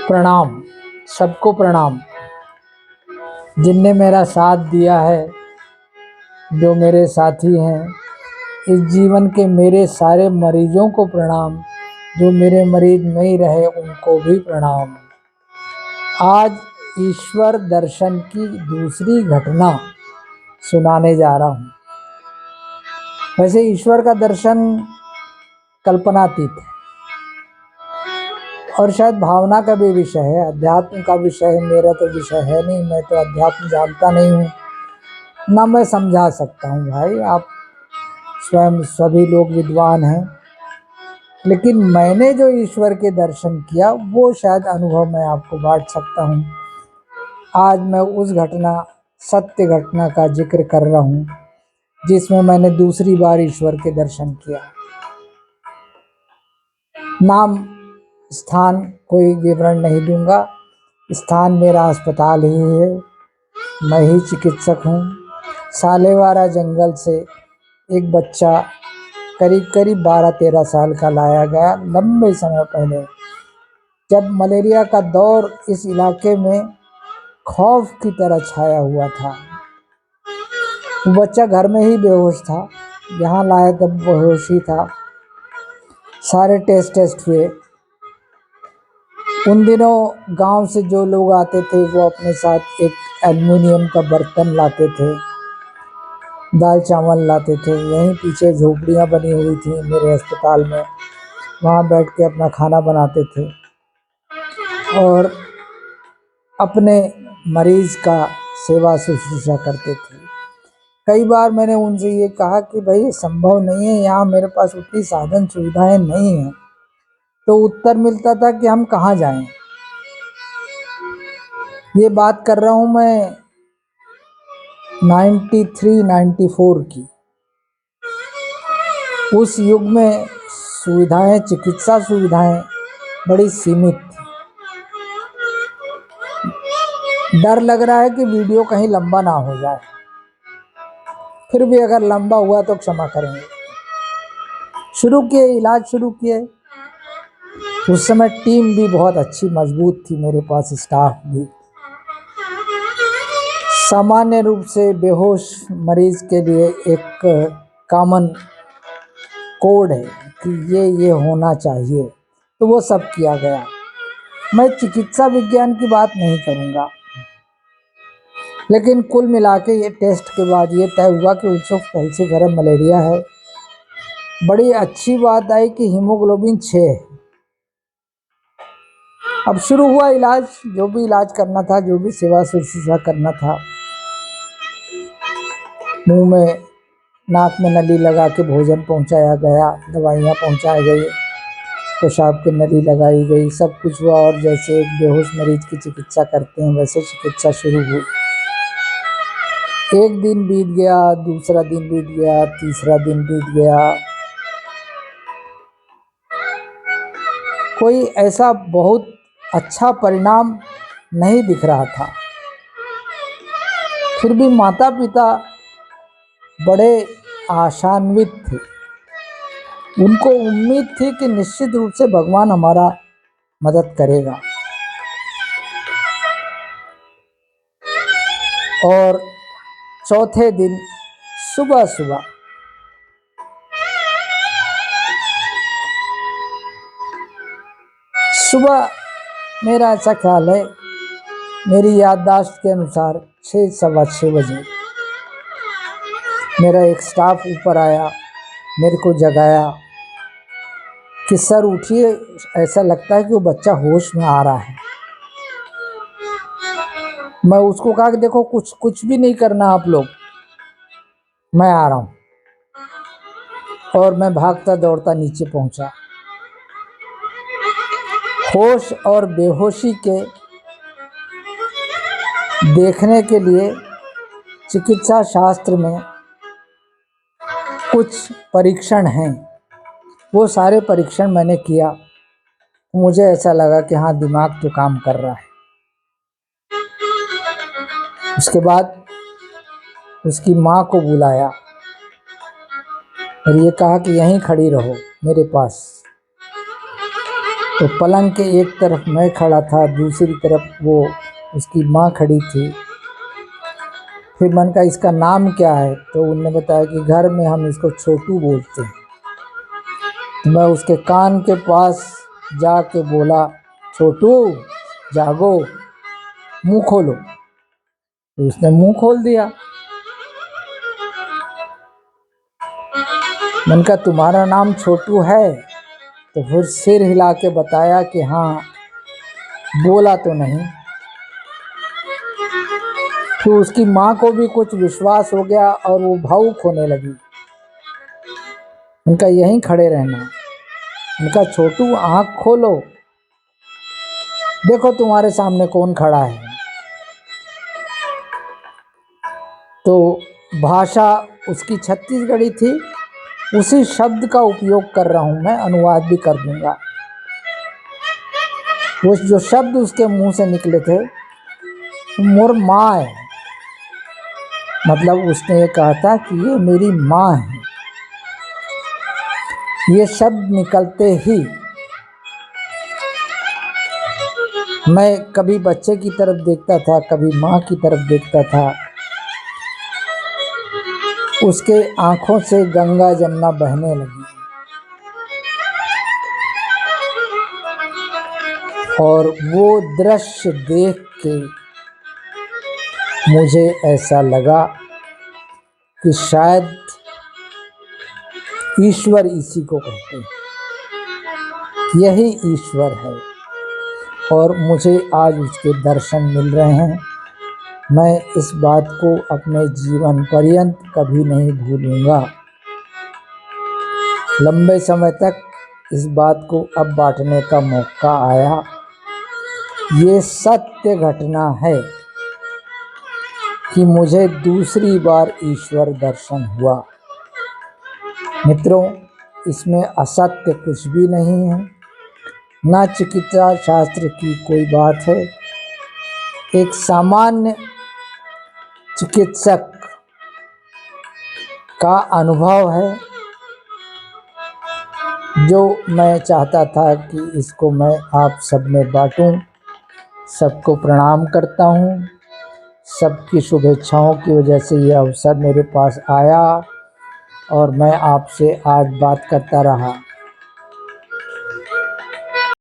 प्रणाम, सबको प्रणाम। जिनने मेरा साथ दिया है, जो मेरे साथी हैं इस जीवन के, मेरे सारे मरीजों को प्रणाम। जो मेरे मरीज नहीं रहे उनको भी प्रणाम। आज ईश्वर दर्शन की दूसरी घटना सुनाने जा रहा हूँ। वैसे ईश्वर का दर्शन कल्पनातीत है और शायद भावना का भी विषय है, अध्यात्म का विषय है। मेरा तो विषय है नहीं, मैं तो अध्यात्म जानता नहीं हूँ, ना मैं समझा सकता हूँ। भाई आप स्वयं सभी लोग विद्वान हैं, लेकिन मैंने जो ईश्वर के दर्शन किया वो शायद अनुभव मैं आपको बांट सकता हूँ। आज मैं उस घटना, सत्य घटना का जिक्र कर रहा हूँ जिसमें मैंने दूसरी बार ईश्वर के दर्शन किया। नाम स्थान कोई विवरण नहीं दूंगा। स्थान मेरा अस्पताल ही है, मैं ही चिकित्सक हूँ। सालेवारा जंगल से एक बच्चा करीब 12-13 साल का लाया गया, लंबे समय पहले, जब मलेरिया का दौर इस इलाके में खौफ की तरह छाया हुआ था। वो बच्चा घर में ही बेहोश था, यहाँ लाया तब बेहोश ही था। सारे टेस्ट हुए। उन दिनों गांव से जो लोग आते थे वो अपने साथ एक एल्युमिनियम का बर्तन लाते थे, दाल चावल लाते थे। यहीं पीछे झोपड़ियाँ बनी हुई थी मेरे अस्पताल में, वहाँ बैठ के अपना खाना बनाते थे और अपने मरीज़ का सेवा शुश्रूषा करते थे। कई बार मैंने उनसे ये कहा कि भाई ये संभव नहीं है, यहाँ मेरे पास उतनी साधन सुविधाएं नहीं हैं। तो उत्तर मिलता था कि हम कहाँ जाएं। ये बात कर रहा हूँ मैं 93-94 की। उस युग में सुविधाएं, चिकित्सा सुविधाएं बड़ी सीमित थी। डर लग रहा है कि वीडियो कहीं लंबा ना हो जाए, फिर भी अगर लंबा हुआ तो क्षमा करेंगे। शुरू किए, इलाज शुरू किए। उस समय टीम भी बहुत अच्छी मजबूत थी, मेरे पास स्टाफ भी। सामान्य रूप से बेहोश मरीज के लिए एक कॉमन कोड है कि ये होना चाहिए, तो वो सब किया गया। मैं चिकित्सा विज्ञान की बात नहीं करूँगा, लेकिन कुल मिला के ये टेस्ट के बाद ये तय हुआ कि उसको फैल्सिफेरम मलेरिया है। बड़ी अच्छी बात आई कि हीमोग्लोबिन 6 है। अब शुरू हुआ इलाज, जो भी इलाज करना था, जो भी सेवा शुश्रूषा करना था। मुंह में, नाक में नली लगा के भोजन पहुंचाया गया, दवाइयाँ पहुंचाई गई, पेशाब की नली लगाई गई, सब कुछ हुआ। और जैसे एक बेहोश मरीज की चिकित्सा करते हैं वैसे चिकित्सा शुरू हुई। एक दिन बीत गया, दूसरा दिन बीत गया, तीसरा दिन बीत गया। कोई ऐसा बहुत अच्छा परिणाम नहीं दिख रहा था। फिर भी माता पिता बड़े आशान्वित थे। उनको उम्मीद थी कि निश्चित रूप से भगवान हमारा मदद करेगा। और चौथे दिन सुबह सुबह मेरा ऐसा ख्याल है, मेरी याददाश्त के अनुसार 6-6:15 बजे मेरा एक स्टाफ ऊपर आया, मेरे को जगाया कि सर उठिए, ऐसा लगता है कि वो बच्चा होश में आ रहा है। मैं उसको कहा कि देखो कुछ भी नहीं करना आप लोग, मैं आ रहा हूँ। और मैं भागता दौड़ता नीचे पहुंचा। होश और बेहोशी के देखने के लिए चिकित्सा शास्त्र में कुछ परीक्षण हैं। वो सारे परीक्षण मैंने किया, मुझे ऐसा लगा कि हाँ, दिमाग तो काम कर रहा है। उसके बाद उसकी माँ को बुलाया और ये कहा कि यहीं खड़ी रहो मेरे पास। तो पलंग के एक तरफ मैं खड़ा था, दूसरी तरफ वो उसकी माँ खड़ी थी। फिर मैंने कहा इसका नाम क्या है? तो उन्होंने बताया कि घर में हम इसको छोटू बोलते हैं। तो मैं उसके कान के पास जाके बोला, छोटू जागो, मुंह खोलो। तो उसने मुंह खोल दिया। मैंने कहा तुम्हारा नाम छोटू है? तो फिर सिर हिला के बताया कि हाँ, बोला तो नहीं। तो उसकी माँ को भी कुछ विश्वास हो गया और वो भावुक होने लगी। उनका यहीं खड़े रहना। उनका छोटू आँख खोलो, देखो तुम्हारे सामने कौन खड़ा है। तो भाषा उसकी छत्तीसगढ़ी थी, उसी शब्द का उपयोग कर रहा हूँ मैं, अनुवाद भी कर दूंगा। वो जो शब्द उसके मुंह से निकले थे, मोर माँ है, मतलब उसने ये कहा था कि ये मेरी माँ है। ये शब्द निकलते ही मैं कभी बच्चे की तरफ देखता था, कभी माँ की तरफ देखता था। उसके आंखों से गंगा जमुना बहने लगी और वो दृश्य देख के मुझे ऐसा लगा कि शायद ईश्वर इसी को कहते हैं, यही ईश्वर है। और मुझे आज उसके दर्शन मिल रहे हैं। मैं इस बात को अपने जीवन पर्यंत कभी नहीं भूलूंगा। लंबे समय तक इस बात को अब बांटने का मौका आया। ये सत्य घटना है कि मुझे दूसरी बार ईश्वर दर्शन हुआ। मित्रों, इसमें असत्य कुछ भी नहीं है, ना चिकित्सा शास्त्र की कोई बात है। एक सामान्य चिकित्सक का अनुभव है जो मैं चाहता था कि इसको मैं आप सब में बांटूं। सबको प्रणाम करता हूं। सबकी शुभेच्छाओं की वजह से ये अवसर मेरे पास आया और मैं आपसे आज बात करता रहा।